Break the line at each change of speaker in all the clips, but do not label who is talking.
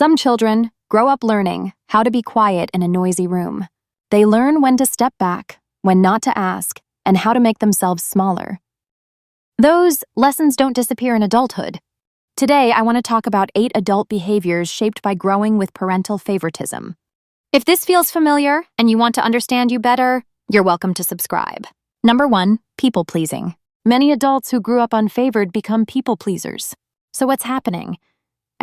Some children grow up learning how to be quiet in a noisy room. They learn when to step back, when not to ask, and how to make themselves smaller. Those lessons don't disappear in adulthood. Today, I want to talk about 8 adult behaviors shaped by growing with parental favoritism. If this feels familiar and you want to understand you better, you're welcome to subscribe. Number 1, people-pleasing. Many adults who grew up unfavored become people-pleasers. So what's happening?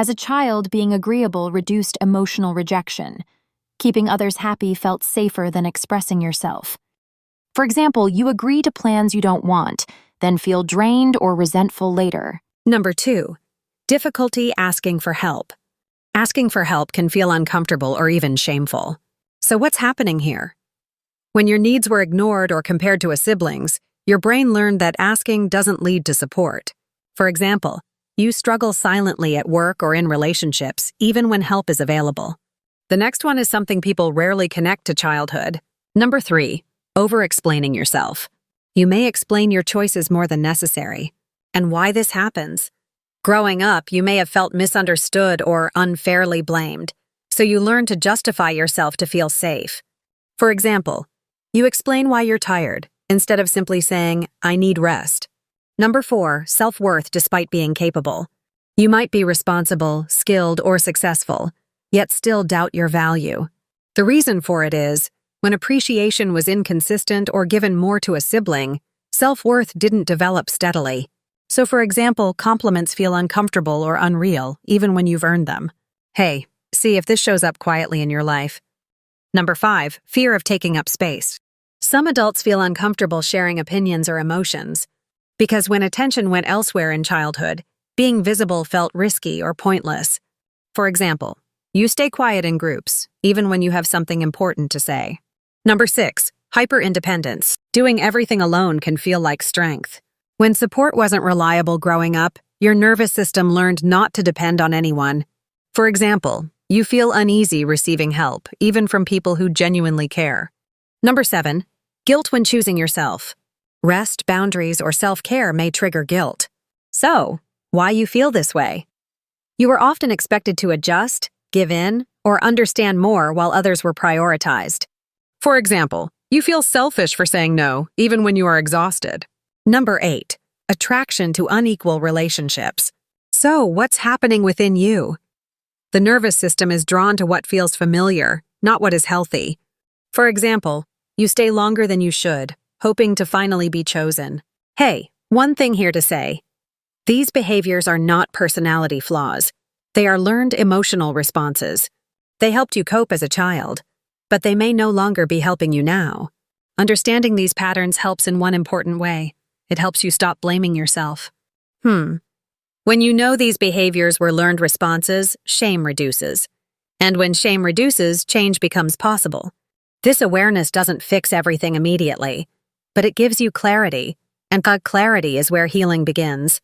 As a child, being agreeable reduced emotional rejection. Keeping others happy felt safer than expressing yourself. For example, you agree to plans you don't want, then feel drained or resentful later.
Number 2, difficulty asking for help. Asking for help can feel uncomfortable or even shameful. So what's happening here? When your needs were ignored or compared to a sibling's, your brain learned that asking doesn't lead to support. For example, you struggle silently at work or in relationships, even when help is available. The next one is something people rarely connect to childhood. Number 3, over-explaining yourself. You may explain your choices more than necessary. And why this happens? Growing up, you may have felt misunderstood or unfairly blamed, so you learn to justify yourself to feel safe. For example, you explain why you're tired, instead of simply saying, "I need rest." Number 4, self-worth despite being capable. You might be responsible, skilled, or successful, yet still doubt your value. The reason for it is, when appreciation was inconsistent or given more to a sibling, self-worth didn't develop steadily. So for example, compliments feel uncomfortable or unreal, even when you've earned them. Hey, see if this shows up quietly in your life. Number 5, fear of taking up space. Some adults feel uncomfortable sharing opinions or emotions, because when attention went elsewhere in childhood, being visible felt risky or pointless. For example, you stay quiet in groups, even when you have something important to say. Number 6, hyper-independence. Doing everything alone can feel like strength. When support wasn't reliable growing up, your nervous system learned not to depend on anyone. For example, you feel uneasy receiving help, even from people who genuinely care. Number 7, guilt when choosing yourself. Rest, boundaries, or self-care may trigger guilt. So, why you feel this way? You were often expected to adjust, give in, or understand more while others were prioritized. For example, you feel selfish for saying no, even when you are exhausted. Number 8, attraction to unequal relationships. So, what's happening within you? The nervous system is drawn to what feels familiar, not what is healthy. For example, you stay longer than you should, hoping to finally be chosen. Hey, one thing here to say. These behaviors are not personality flaws. They are learned emotional responses. They helped you cope as a child, but they may no longer be helping you now. Understanding these patterns helps in one important way. It helps you stop blaming yourself. When you know these behaviors were learned responses, shame reduces. And when shame reduces, change becomes possible. This awareness doesn't fix everything immediately, but it gives you clarity, and that clarity is where healing begins.